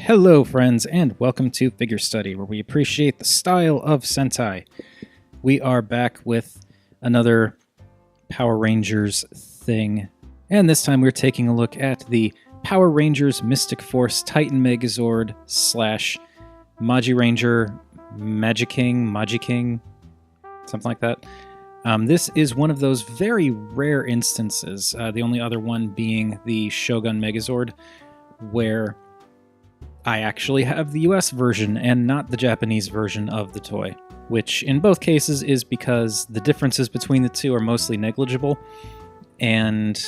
Hello friends, and welcome to Figure Study, where we appreciate the style of sentai. We are back with another Power Rangers thing, and this time we're taking a look at the Power Rangers Mystic Force Titan Megazord / Magi Ranger Magiking, something like that. This is one of those very rare instances, the only other one being the Shogun Megazord, where I actually have the US version and not the Japanese version of the toy, which in both cases is because the differences between the two are mostly negligible, and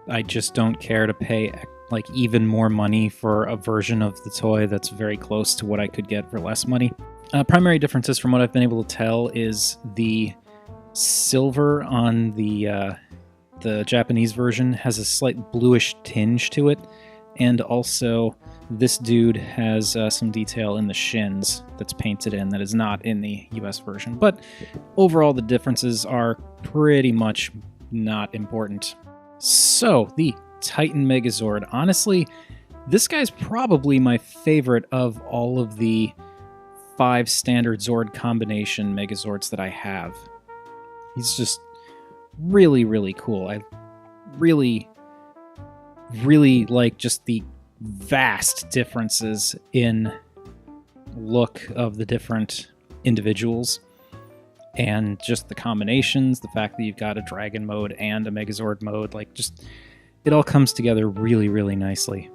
I just don't care to pay like even more money for a version of the toy that's very close to what I could get for less money. Primary differences from what I've been able to tell is the silver on the Japanese version has a slight bluish tinge to it, and also this dude has some detail in the shins that's painted in that is not in the US version. But overall, the differences are pretty much not important. So, the Titan Megazord. Honestly, this guy's probably my favorite of all of the 5 standard Zord combination Megazords that I have. He's just really, really cool. I really like just the vast differences in look of the different individuals, and just the combinations, the fact that you've got a dragon mode and a Megazord mode, like just it all comes together really, really nicely.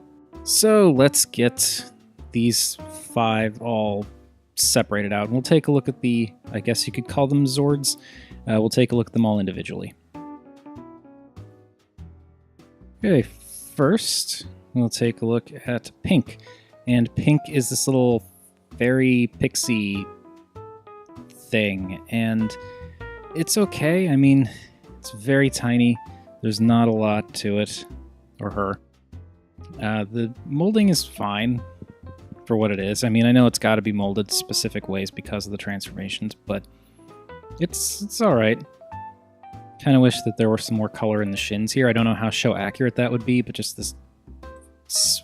So let's get these 5 all separated out, and we'll take a look at the, I guess you could call them Zords. We'll take a look at them all individually. Okay, first we'll take a look at Pink. And Pink is this little fairy pixie thing, and it's okay. I mean, it's very tiny. There's not a lot to it, or her. The molding is fine for what it is. I mean, I know it's got to be molded specific ways because of the transformations, but it's all right. Kind of wish that there were some more color in the shins here. I don't know how show accurate that would be, but just this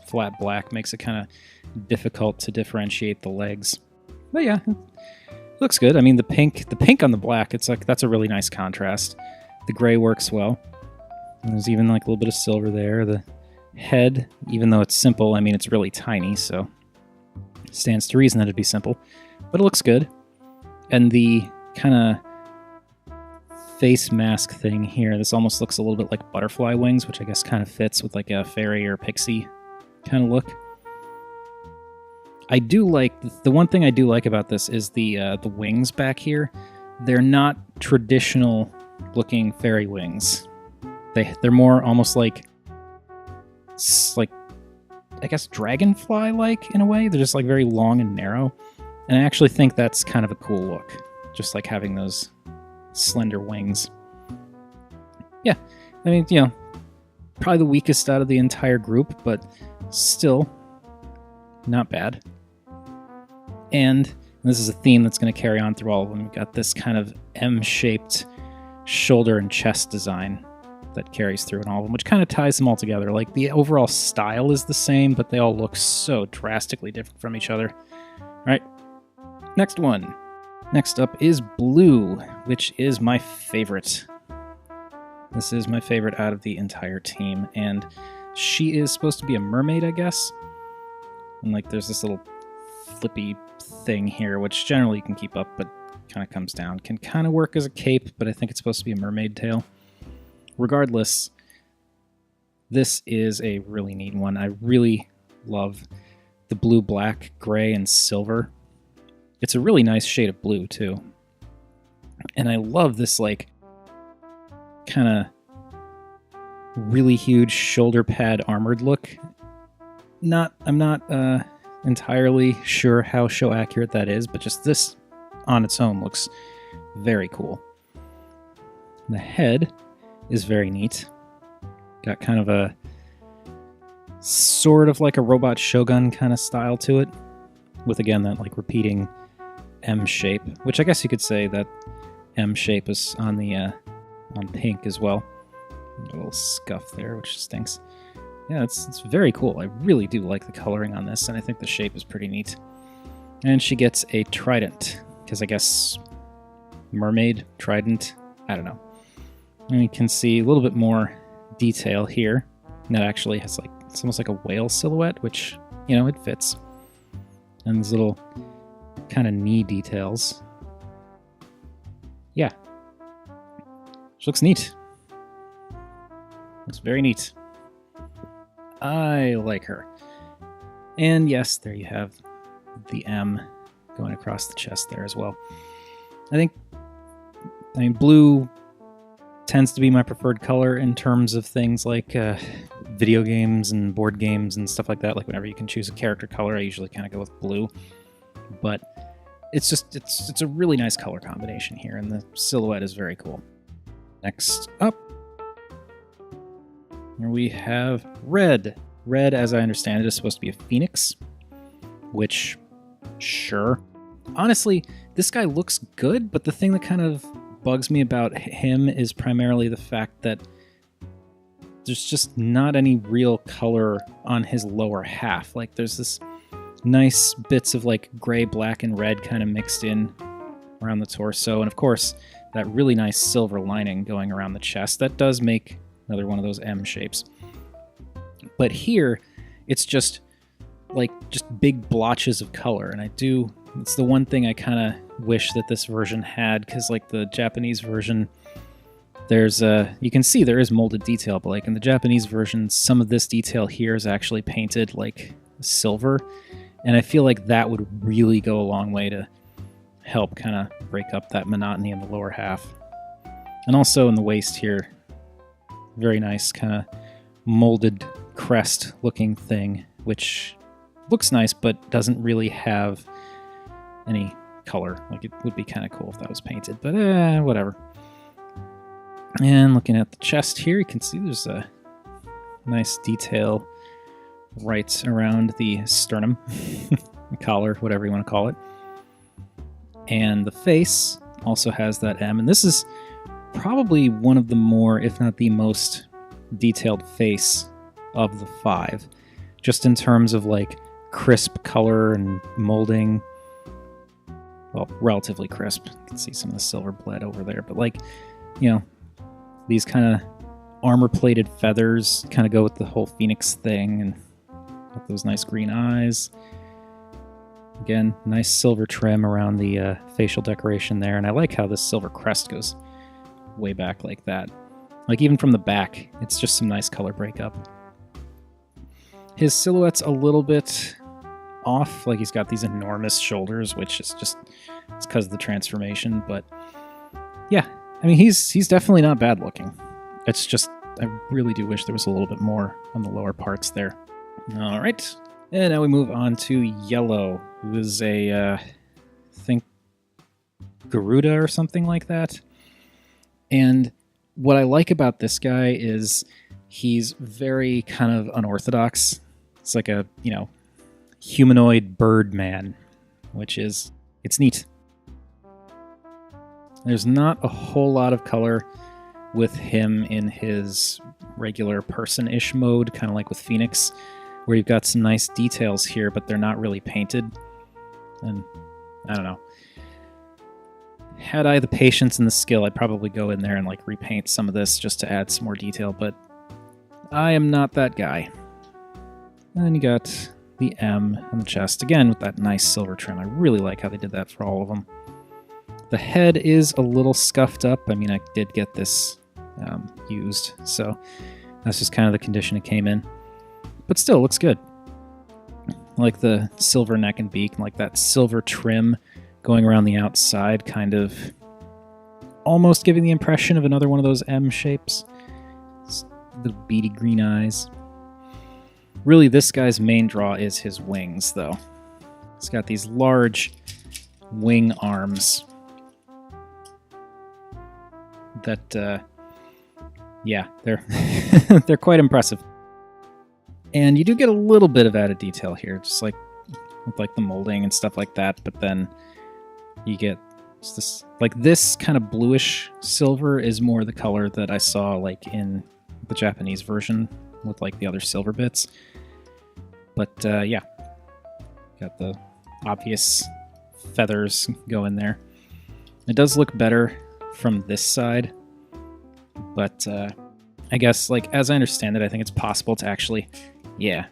flat black makes it kind of difficult to differentiate the legs. But yeah, it looks good. I mean, the pink on the black, it's like that's a really nice contrast. The gray works well. And there's even like a little bit of silver there. The head, even though it's simple, I mean, it's really tiny, so it stands to reason that it'd be simple. But it looks good. And the kind of face mask thing here, this almost looks a little bit like butterfly wings, which I guess kind of fits with like a fairy or pixie kind of look. I do like, the one thing I do like about this is the wings back here. They're not traditional looking fairy wings. They're more almost like I guess dragonfly like in a way. They're just like very long and narrow, and I actually think that's kind of a cool look, just like having those slender wings. Yeah, I mean, you know, probably the weakest out of the entire group, but still not bad. And this is a theme that's going to carry on through all of them. We've got this kind of M-shaped shoulder and chest design that carries through in all of them, which kind of ties them all together. Like, the overall style is the same, but they all look so drastically different from each other. All right, next one. Next up is Blue, which is my favorite. This is my favorite out of the entire team, and she is supposed to be a mermaid, I guess. And like, there's this little flippy thing here, which generally you can keep up, but kind of comes down. Can kind of work as a cape, but I think it's supposed to be a mermaid tail. Regardless, this is a really neat one. I really love the blue, black, gray, and silver. It's a really nice shade of blue, too. And I love this, like, kind of really huge shoulder pad armored look. I'm not entirely sure how show accurate that is, but just this on its own looks very cool. The head is very neat. Got kind of a sort of like a robot Shogun kind of style to it, with again that like repeating M shape, which I guess you could say that M shape is on the on Pink as well. A little scuff there, which stinks. Yeah, it's very cool. I really do like the coloring on this, and I think the shape is pretty neat. And she gets a trident, because I guess mermaid, trident, I don't know. And you can see a little bit more detail here. And that actually has like, it's almost like a whale silhouette, which, you know, it fits. And these little kind of knee details. Yeah. She looks neat. Looks very neat. I like her. And yes, there you have the M going across the chest there as well. I mean, blue tends to be my preferred color in terms of things like video games and board games and stuff like that. Like whenever you can choose a character color, I usually kind of go with blue. But it's a really nice color combination here, and the silhouette is very cool. Next up, here we have red. Red, as I understand it, is supposed to be a phoenix, which, sure. Honestly, this guy looks good, but the thing that kind of bugs me about him is primarily the fact that there's just not any real color on his lower half. Like, there's this nice bits of like gray, black, and red kind of mixed in around the torso, and of course that really nice silver lining going around the chest. That does make another one of those M shapes. But here it's just big blotches of color, and it's the one thing I kind of wish that this version had, because like the Japanese version, there's you can see there is molded detail, but like in the Japanese version, some of this detail here is actually painted like silver. And I feel like that would really go a long way to help kind of break up that monotony in the lower half. And also in the waist here, very nice kind of molded crest looking thing, which looks nice but doesn't really have any color. Like, it would be kind of cool if that was painted, but whatever. And looking at the chest here, you can see there's a nice detail right around the sternum, the collar, whatever you want to call it. And the face also has that M, and this is probably one of the more, if not the most detailed face of the 5, just in terms of like crisp color and molding. Well, relatively crisp. You can see some of the silver bled over there, but like, you know, these kind of armor-plated feathers kind of go with the whole phoenix thing, and got those nice green eyes. Again, nice silver trim around the facial decoration there, and I like how this silver crest goes way back like that. Like, even from the back, it's just some nice color breakup. His silhouette's a little bit off, like he's got these enormous shoulders, which is just, it's because of the transformation, but yeah, I mean, he's definitely not bad looking. It's just, I really do wish there was a little bit more on the lower parts there. All right, and now we move on to Yellow, who is a, I think, Garuda or something like that. And what I like about this guy is he's very kind of unorthodox. It's like a, you know, humanoid bird man, which is, it's neat. There's not a whole lot of color with him in his regular person-ish mode, kind of like with Phoenix, where you've got some nice details here, but they're not really painted. And I don't know. Had I the patience and the skill, I'd probably go in there and like repaint some of this just to add some more detail, but I am not that guy. And then you got the M on the chest, again with that nice silver trim. I really like how they did that for all of them. The head is a little scuffed up. I mean, I did get this used, so that's just kind of the condition it came in. But still, looks good. I like the silver neck and beak, and like that silver trim going around the outside, kind of almost giving the impression of another one of those M shapes. The beady green eyes. Really, this guy's main draw is his wings, though. He's got these large wing arms that, yeah, they're they're quite impressive. And you do get a little bit of added detail here, just like with like the molding and stuff like that, but then you get this, like this kind of bluish silver is more the color that I saw like in the Japanese version with like the other silver bits. But yeah, got the obvious feathers going there. It does look better from this side, but I guess, like, as I understand it, I think it's possible to actually, yeah,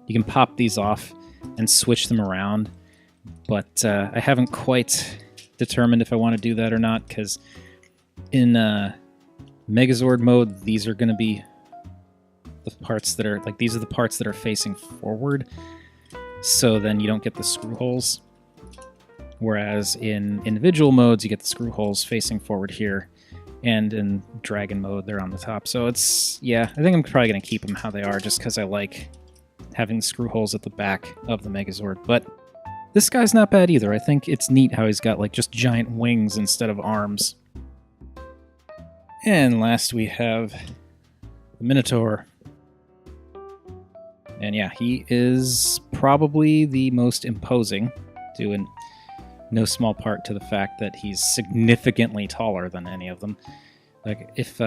you can pop these off and switch them around, but I haven't quite determined if I want to do that or not, because in Megazord mode, these are going to be the parts that are, like, these are the parts that are facing forward, so then you don't get the screw holes, whereas in individual modes, you get the screw holes facing forward here, and in Dragon mode, they're on the top. So it's, yeah, I think I'm probably going to keep them how they are, just because I like having the screw holes at the back of the Megazord. But this guy's not bad either. I think it's neat how he's got, like, just giant wings instead of arms. And last we have the Minotaur. And yeah, he is probably the most imposing, due in no small part to the fact that he's significantly taller than any of them. Like, if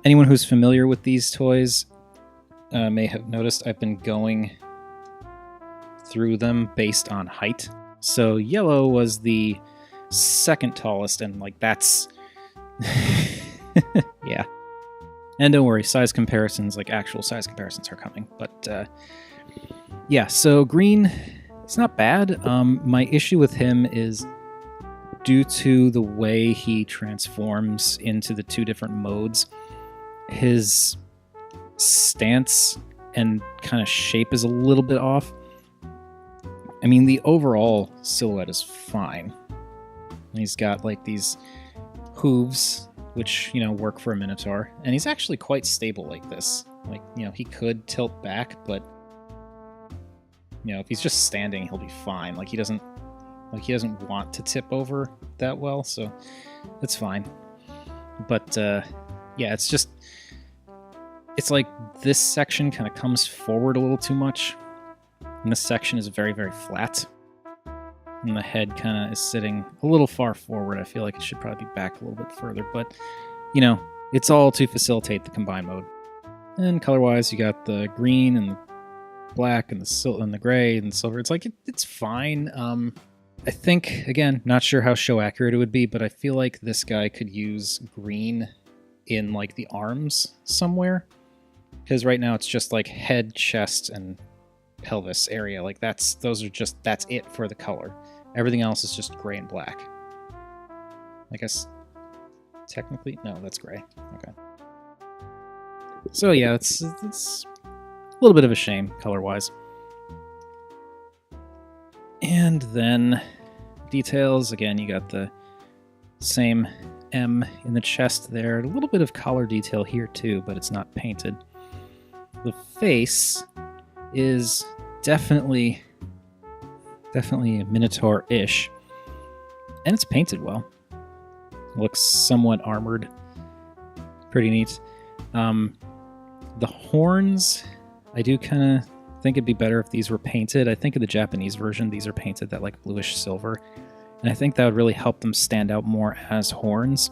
anyone who's familiar with these toys may have noticed, I've been going through them based on height. So yellow was the second tallest, and like that's yeah. And don't worry, size comparisons, like actual size comparisons, are coming. But yeah, so green, it's not bad. My issue with him is due to the way he transforms into the two different modes. His stance and kind of shape is a little bit off. I mean, the overall silhouette is fine. He's got like these hooves, which, you know, work for a Minotaur, and he's actually quite stable like this. Like, you know, he could tilt back, but you know, if he's just standing, he'll be fine. Like, he doesn't want to tip over that well, so that's fine. But yeah, it's like this section kind of comes forward a little too much, and this section is very, very flat. And the head kind of is sitting a little far forward. I feel like it should probably be back a little bit further, but you know, it's all to facilitate the combine mode. And color-wise, you got the green and the black and the gray and the silver. It's like it's fine. I think, again, not sure how show accurate it would be, but I feel like this guy could use green in like the arms somewhere, because right now it's just like head, chest, and pelvis area. Like that's it for the color. Everything else is just gray and black. I guess technically, no, that's gray. Okay. So yeah, it's a little bit of a shame color-wise. And then details, again, you got the same M in the chest there. A little bit of collar detail here too, but it's not painted. The face is definitely Minotaur-ish, and it's painted well. Looks somewhat armored. Pretty neat. The horns, I do kind of think it'd be better if these were painted. I think in the Japanese version, these are painted that like bluish silver, and I think that would really help them stand out more as horns,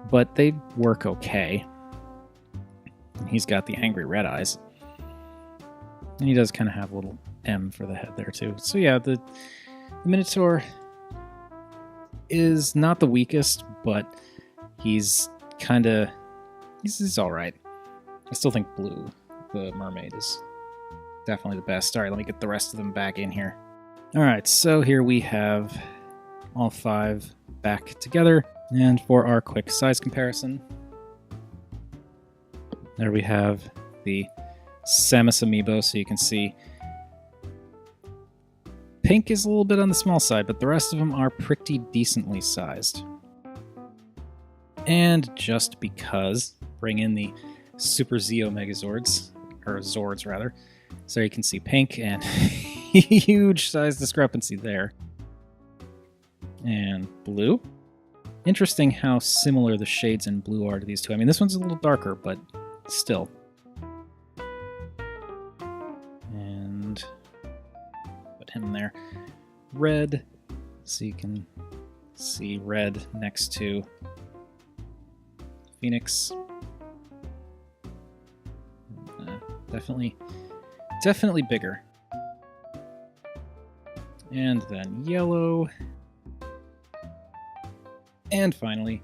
but they work okay. And he's got the angry red eyes, and he does kind of have a little M for the head there too. So yeah, the Minotaur is not the weakest, but he's all right. I still think Blue, the mermaid, is definitely the best. All right, let me get the rest of them back in here. All right, so here we have all 5 back together. And for our quick size comparison, there we have the Samus amiibo. So you can see Pink is a little bit on the small side, but the rest of them are pretty decently sized. And just because, bring in the Super Zeo Megazords, or Zords rather, so you can see Pink, and huge size discrepancy there. And Blue. Interesting how similar the shades in Blue are to these two. I mean, this one's a little darker, but still. And put him there. Red, so you can see Red next to Phoenix. Definitely bigger. And then yellow. And finally,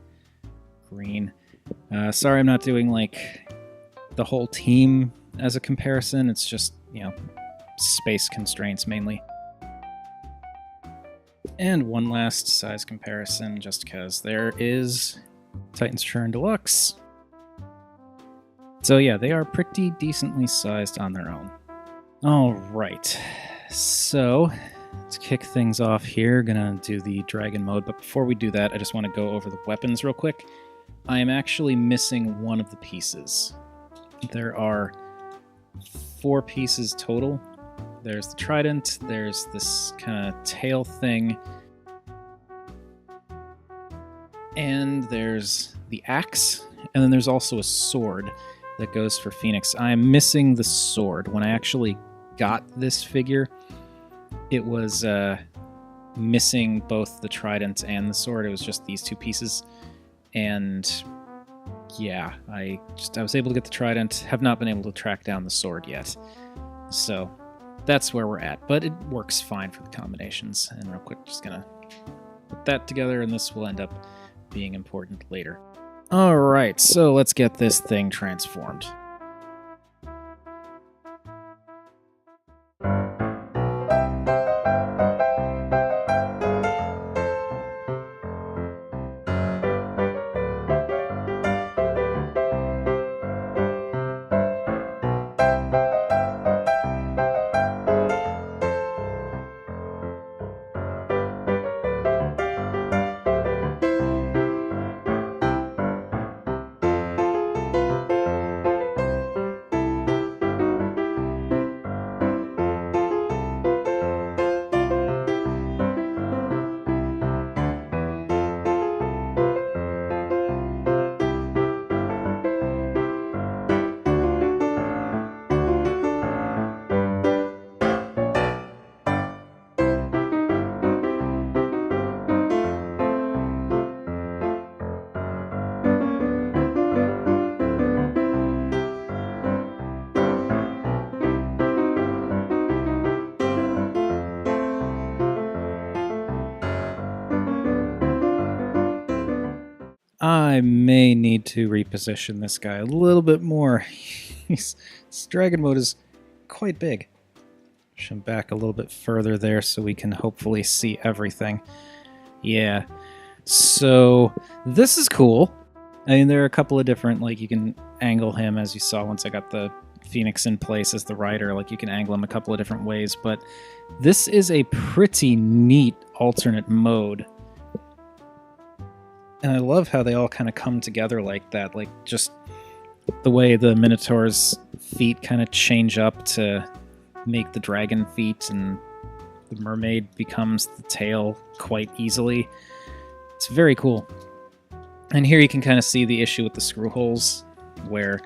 green. Sorry I'm not doing, like, the whole team as a comparison. It's just, space constraints mainly. And one last size comparison, just because there is Titan's Churn Deluxe. So yeah, they are pretty decently sized on their own. All right, so let's kick things off here. Gonna do the dragon mode, but before we do that, I just want to go over the weapons real quick. I am actually missing one of the pieces. There are 4 pieces total. There's the trident, there's this kind of tail thing, and there's the axe, and then there's also a sword that goes for Phoenix. I'm missing the sword. When I actually got this figure, it was missing both the trident and the sword. It was just these 2 pieces, and yeah, I was able to get the trident, have not been able to track down the sword yet. So that's where we're at, but it works fine for the combinations. And real quick, just gonna put that together, and this will end up being important later. All right, so let's get this thing transformed. I may need to reposition this guy a little bit more. This dragon mode is quite big. Push him back a little bit further there so we can hopefully see everything. Yeah. So this is cool. I mean, there are a couple of different, like, you can angle him, as you saw once I got the Phoenix in place as the rider. Like, you can angle him a couple of different ways, but this is a pretty neat alternate mode. And I love how they all kind of come together like that. Like, just the way the Minotaur's feet kind of change up to make the dragon feet, and the mermaid becomes the tail quite easily. It's very cool. And here you can kind of see the issue with the screw holes, where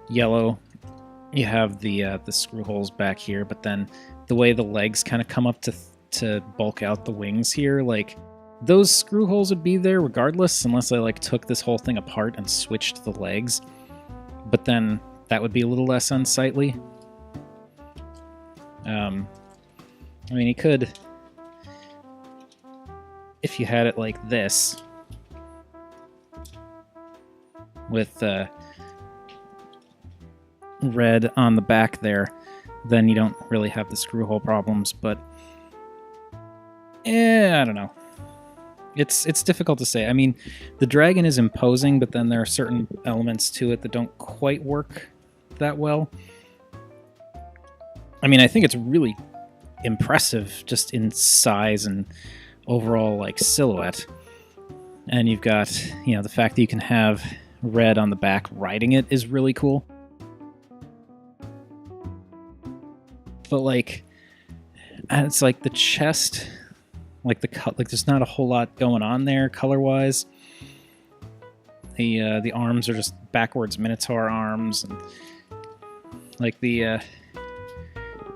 yellow, you have the screw holes back here, but then the way the legs kind of come up to bulk out the wings here, like, those screw holes would be there regardless, unless I, like, took this whole thing apart and switched the legs. But then that would be a little less unsightly. I mean, you could, if you had it like this, with red on the back there, then you don't really have the screw hole problems. But I don't know. It's difficult to say. I mean, the dragon is imposing, but then there are certain elements to it that don't quite work that well. I mean, I think it's really impressive just in size and overall, like, silhouette. And you've got, the fact that you can have red on the back riding it is really cool. But, like, and it's like the chest, like there's not a whole lot going on there color-wise. The arms are just backwards Minotaur arms, and like the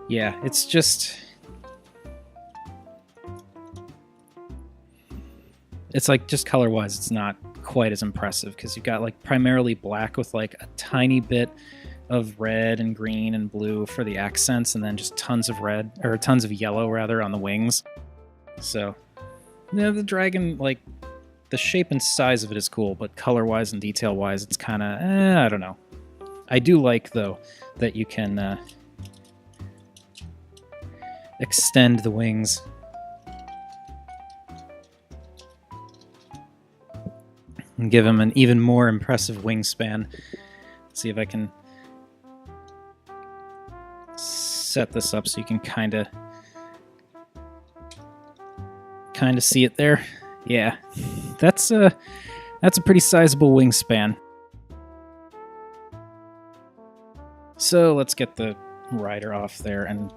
yeah, it's just, it's like, just color-wise, it's not quite as impressive, because you've got, like, primarily black with, like, a tiny bit of red and green and blue for the accents, and then just tons of red, or tons of yellow rather, on the wings. So, yeah, the dragon, like, the shape and size of it is cool, but color-wise and detail-wise, it's kind of, I don't know. I do like, though, that you can extend the wings. And give him an even more impressive wingspan. Let's see if I can set this up so you can kind of see it there. Yeah, that's a pretty sizable wingspan. So let's get the rider off there, and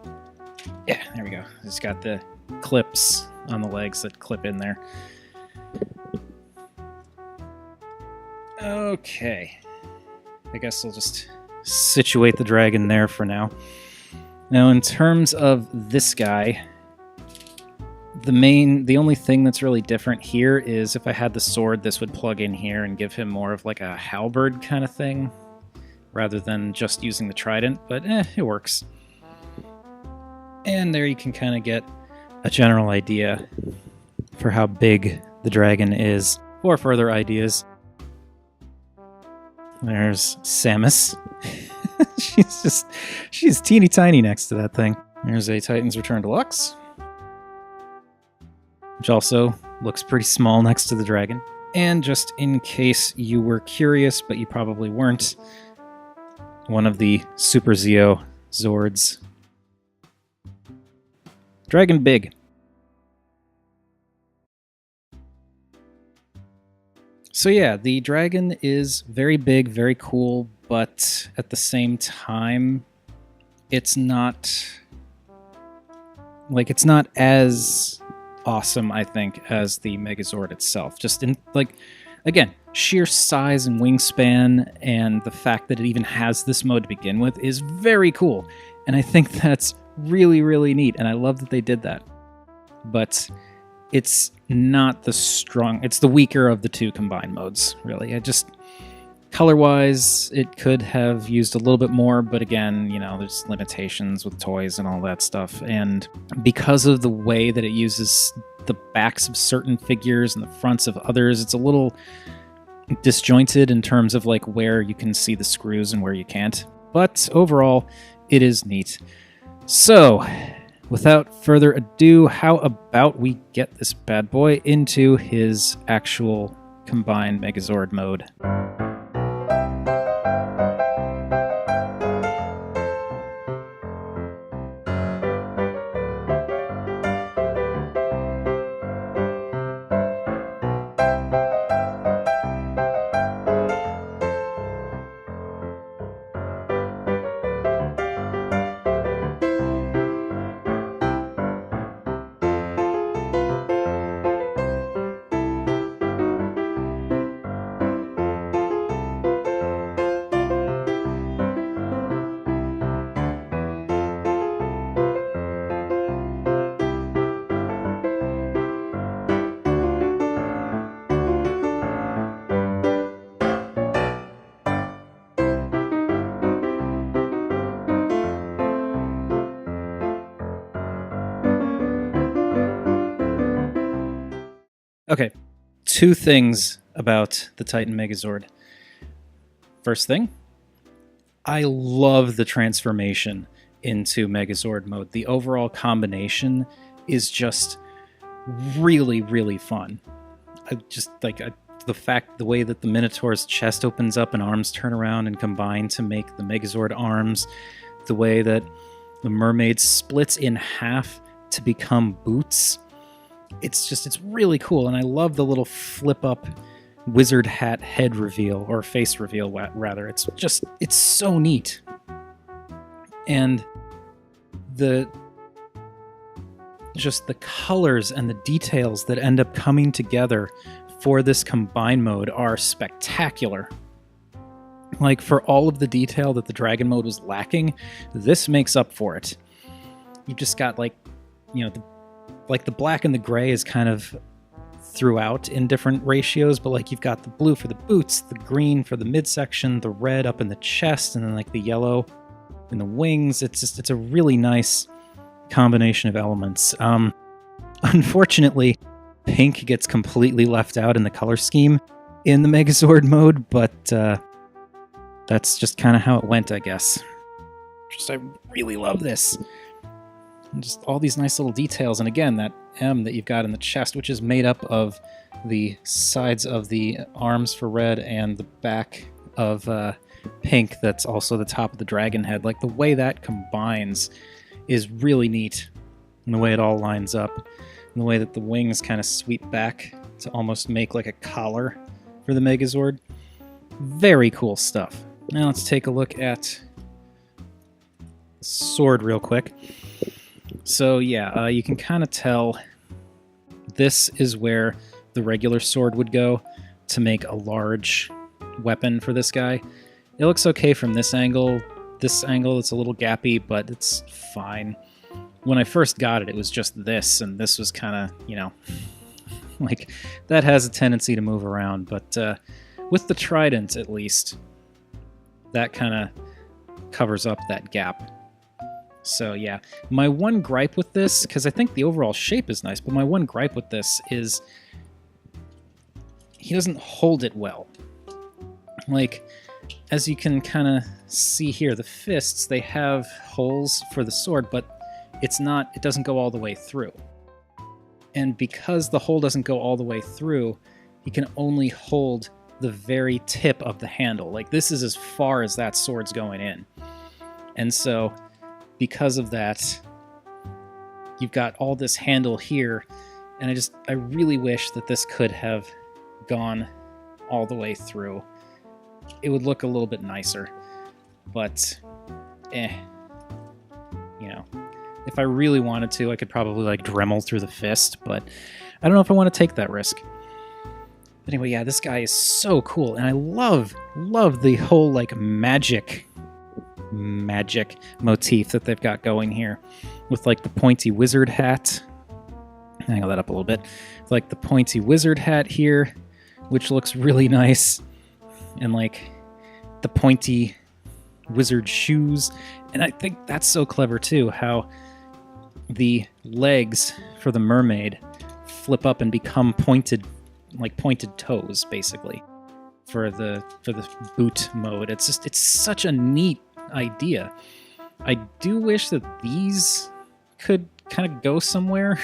yeah, there we go. It's got the clips on the legs that clip in there. Okay, I guess I'll just situate the dragon there for now. Now, in terms of this guy, the only thing that's really different here is if I had the sword, this would plug in here and give him more of like a halberd kind of thing, rather than just using the trident, but it works. And there you can kind of get a general idea for how big the dragon is. For further ideas, there's Samus. she's teeny tiny next to that thing. There's a Titan's Return Deluxe, which also looks pretty small next to the dragon. And just in case you were curious, but you probably weren't, one of the Super Zeo Zords. Dragon big. So yeah, the dragon is very big, very cool, but at the same time, it's not as awesome, I think, as the Megazord itself. Just in, like, again, sheer size and wingspan, and the fact that it even has this mode to begin with is very cool. And I think that's really, really neat, and I love that they did that. But it's not the it's the weaker of the two combined modes, really. Color-wise, it could have used a little bit more, but again, you know, there's limitations with toys and all that stuff. And because of the way that it uses the backs of certain figures and the fronts of others, it's a little disjointed in terms of like where you can see the screws and where you can't. But overall, it is neat. So, without further ado, how about we get this bad boy into his actual combined Megazord mode? Okay, two things about the Titan Megazord. First thing, I love the transformation into Megazord mode. The overall combination is just really, really fun. I just like the way that the Minotaur's chest opens up and arms turn around and combine to make the Megazord arms, the way that the mermaid splits in half to become boots. It's really cool, and I love the little flip-up wizard hat head reveal, or face reveal, rather. It's so neat. And the colors and the details that end up coming together for this combined mode are spectacular. Like, for all of the detail that the Dragon mode was lacking, this makes up for it. You've just got, like, you know, the black and the gray is kind of throughout in different ratios, but like you've got the blue for the boots, the green for the midsection, the red up in the chest, and then like the yellow in the wings. It's a really nice combination of elements. Unfortunately, pink gets completely left out in the color scheme in the Megazord mode, but that's just kind of how it went, I guess. I really love this. And just all these nice little details, and again, that M that you've got in the chest, which is made up of the sides of the arms for red and the back of pink that's also the top of the dragon head. Like, the way that combines is really neat, and the way it all lines up, and the way that the wings kind of sweep back to almost make like a collar for the Megazord. Very cool stuff. Now let's take a look at the sword real quick. So yeah, you can kind of tell this is where the regular sword would go to make a large weapon for this guy. It looks okay from this angle. This angle, it's a little gappy, but it's fine. When I first got it, it was just this, and this was kind of, you know, like, that has a tendency to move around, but with the trident, at least, that kind of covers up that gap. So yeah, my one gripe with this, because I think the overall shape is nice, but my one gripe with this is he doesn't hold it well. Like, as you can kind of see here, the fists, they have holes for the sword, but it doesn't go all the way through. And because the hole doesn't go all the way through, he can only hold the very tip of the handle. Like, this is as far as that sword's going in. And so, because of that, you've got all this handle here, and I really wish that this could have gone all the way through. It would look a little bit nicer, but you know, if I really wanted to, I could probably like Dremel through the fist, but I don't know if I want to take that risk. But anyway, yeah, this guy is so cool, and I love the whole like magic motif that they've got going here, with like the pointy wizard hat. Angle that up a little bit. Like the pointy wizard hat here, which looks really nice, and like the pointy wizard shoes. And I think that's so clever too, how the legs for the mermaid flip up and become pointed, like pointed toes, basically, for the boot mode. It's such a neat idea. I do wish that these could kind of go somewhere,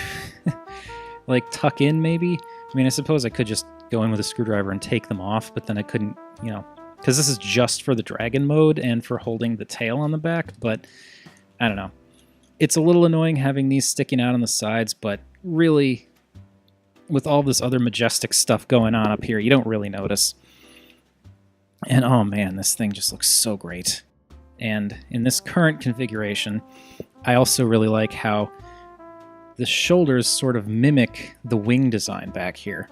like tuck in maybe. I mean, I suppose I could just go in with a screwdriver and take them off, but then I couldn't, you know, because this is just for the dragon mode and for holding the tail on the back, but I don't know. It's a little annoying having these sticking out on the sides, but really, with all this other majestic stuff going on up here, you don't really notice. And oh man, this thing just looks so great. And in this current configuration, I also really like how the shoulders sort of mimic the wing design back here.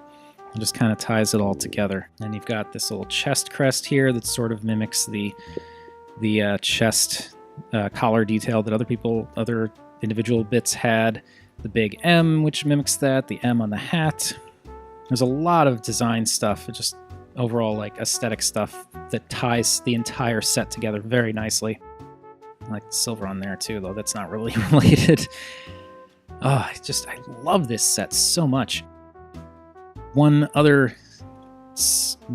It just kind of ties it all together. And you've got this little chest crest here that sort of mimics the chest collar detail that other individual bits had. The big M, which mimics that. The M on the hat. There's a lot of design stuff, just overall like aesthetic stuff that ties the entire set together very nicely. I like the silver on there too, though that's not really related. Oh, I love this set so much. One other,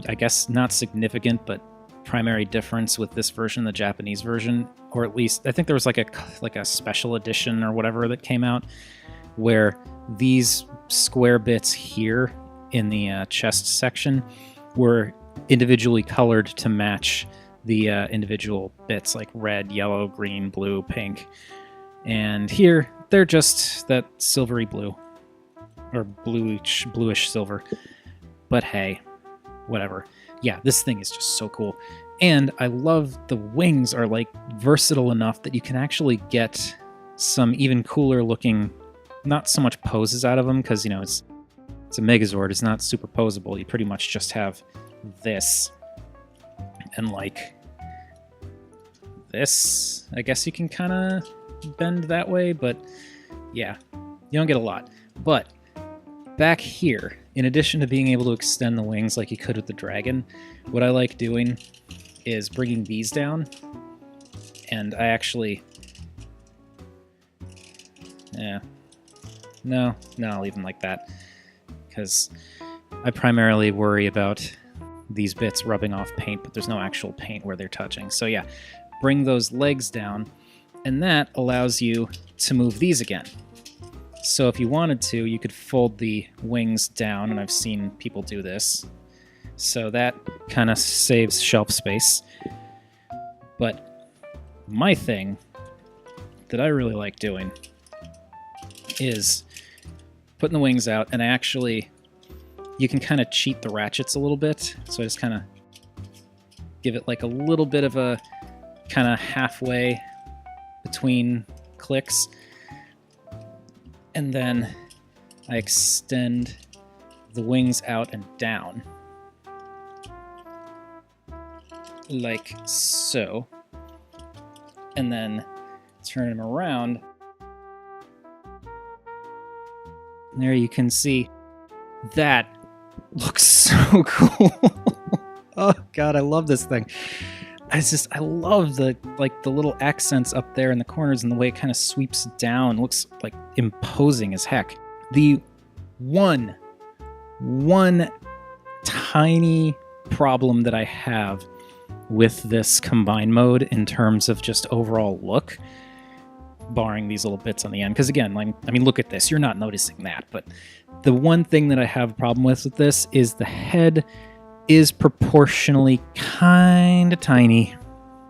I guess not significant, but primary difference with this version, the Japanese version, or at least I think there was like a special edition or whatever that came out, where these square bits here in the chest section were individually colored to match the individual bits, like red, yellow, green, blue, pink. And here, they're just that silvery blue, or bluish silver. But hey, whatever. Yeah, this thing is just so cool. And I love the wings are like versatile enough that you can actually get some even cooler looking, not so much poses out of them, because, you know, it's a Megazord, it's not super posable. You pretty much just have this and like this. I guess you can kind of bend that way, but yeah, you don't get a lot. But back here, in addition to being able to extend the wings like you could with the dragon, what I like doing is bringing these down, and I actually... No, I'll leave them like that, because I primarily worry about these bits rubbing off paint, but there's no actual paint where they're touching. So yeah, bring those legs down, and that allows you to move these again. So if you wanted to, you could fold the wings down, and I've seen people do this. So that kind of saves shelf space. But my thing that I really like doing is putting the wings out, and you can kind of cheat the ratchets a little bit. So I just kind of give it like a little bit of a kind of halfway between clicks. And then I extend the wings out and down. Like so. And then turn them around. There you can see that looks so cool. Oh god, I love this thing. I love the little accents up there in the corners and the way it kind of sweeps down. It looks like imposing as heck. The one tiny problem that I have with this combine mode in terms of just overall look, barring these little bits on the end, because again, look at this, you're not noticing that, but the one thing that I have a problem with this is the head is proportionally kind of tiny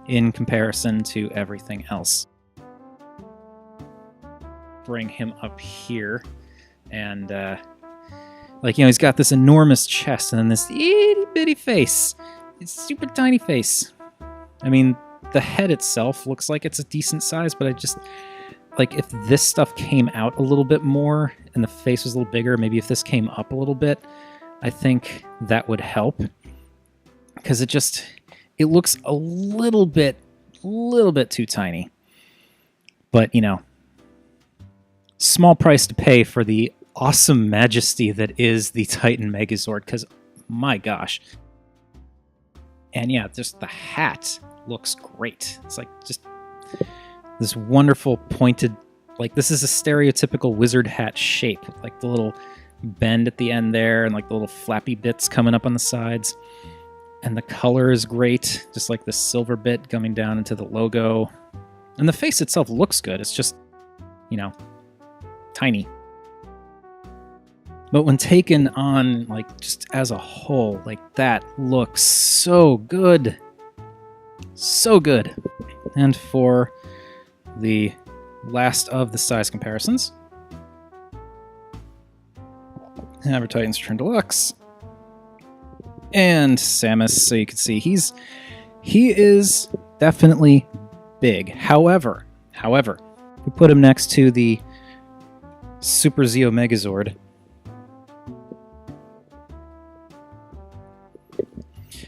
in comparison to everything else. Bring him up here, and he's got this enormous chest and then this itty bitty face. It's super tiny face. I mean, the head itself looks like it's a decent size, but I just if this stuff came out a little bit more and the face was a little bigger, maybe if this came up a little bit, I think that would help, because it looks a little bit too tiny. But, small price to pay for the awesome majesty that is the Titan Megazord, because my gosh. And yeah, just the hat looks great. It's just this wonderful pointed, this is a stereotypical wizard hat shape, the little bend at the end there, and the little flappy bits coming up on the sides. And the color is great, just like the silver bit coming down into the logo. And the face itself looks good, it's just, tiny. But when taken on, just as a whole, that looks so good. So good. And for the last of the size comparisons, Hammer Titan's Turn Deluxe, and Samus. So you can see he is definitely big. However, we put him next to the Super Zeo Megazord.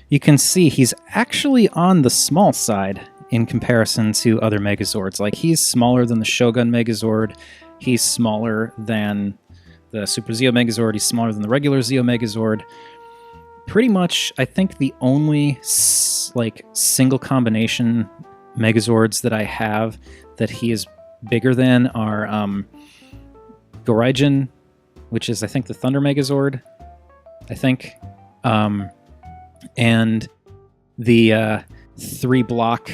You can see he's actually on the small side in comparison to other Megazords. He's smaller than the Shogun Megazord. He's smaller than the Super Zeo Megazord. He's smaller than the regular Zeo Megazord. Pretty much, I think the only single combination Megazords that I have that he is bigger than are Goraijin, which is I think the Thunder Megazord. I think. And the 3-block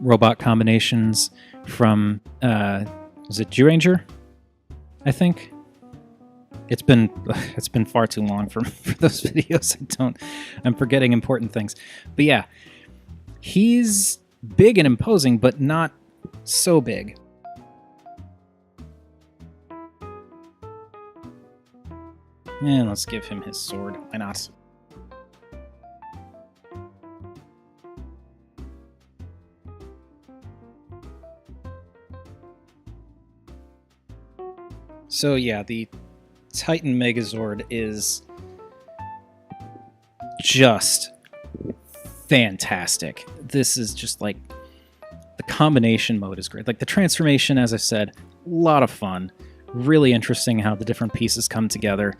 robot combinations from is it G-Ranger? I think. It's been far too long for those videos. I'm forgetting important things. But yeah, he's big and imposing, but not so big. And let's give him his sword. Why not? So yeah, the Titan Megazord is just fantastic. This is just the combination mode is great. The transformation, as I said, a lot of fun. Really interesting how the different pieces come together.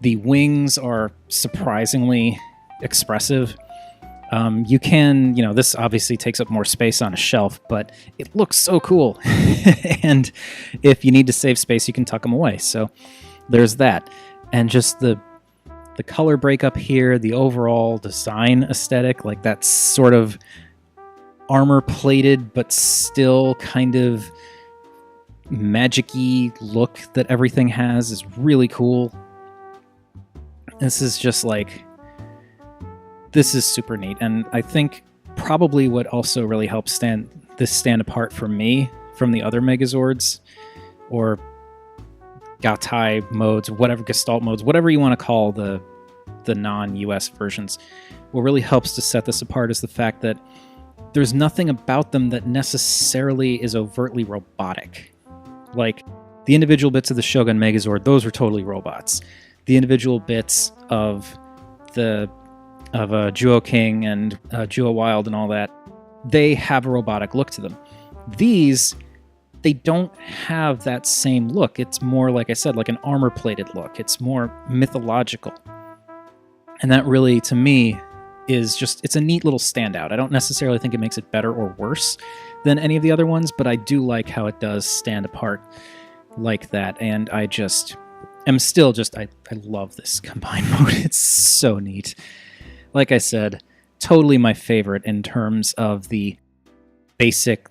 The wings are surprisingly expressive. You can, this obviously takes up more space on a shelf, but it looks so cool. And if you need to save space, you can tuck them away. So there's that. And just the color breakup here, the overall design aesthetic, like that sort of armor plated, but still kind of magic-y look that everything has is really cool. This is just like, this is super neat. And I think probably what also really helps stand apart for me from the other Megazords, or Gatai modes, whatever, Gestalt modes, whatever you want to call the non-US versions, what really helps to set this apart is the fact that there's nothing about them that necessarily is overtly robotic. Like, the individual bits of the Shogun Megazord, those were totally robots. The individual bits of Juo King and Juo Wild and all that, they have a robotic look to them. These, they don't have that same look. It's more, like I said, like an armor-plated look. It's more mythological. And that really, to me, is just, it's a neat little standout. I don't necessarily think it makes it better or worse than any of the other ones, but I do like how it does stand apart like that. And I just am still just, I love this combined mode. It's so neat. Like I said, totally my favorite in terms of the basic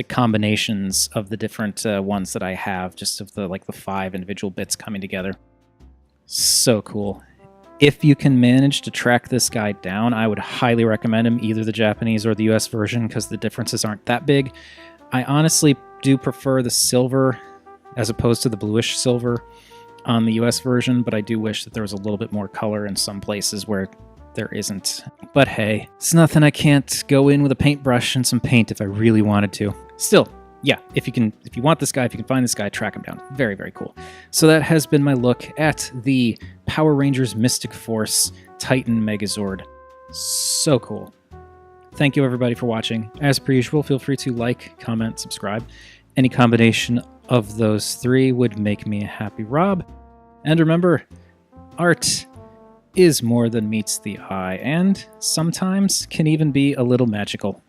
combinations of the different ones that I have, just of the 5 individual bits coming together. So cool. If you can manage to track this guy down, I would highly recommend him, either the Japanese or the US version, because the differences aren't that big. I honestly do prefer the silver as opposed to the bluish silver on the US version, but I do wish that there was a little bit more color in some places where there isn't. But hey, it's nothing I can't go in with a paintbrush and some paint if I really wanted to. Still, yeah, if you want this guy, if you can find this guy, track him down. Very, very cool. So that has been my look at the Power Rangers Mystic Force Titan Megazord. So cool. Thank you everybody for watching. As per usual, feel free to like, comment, subscribe. Any combination of those 3 would make me a happy Rob. And remember, art is more than meets the eye, and sometimes can even be a little magical.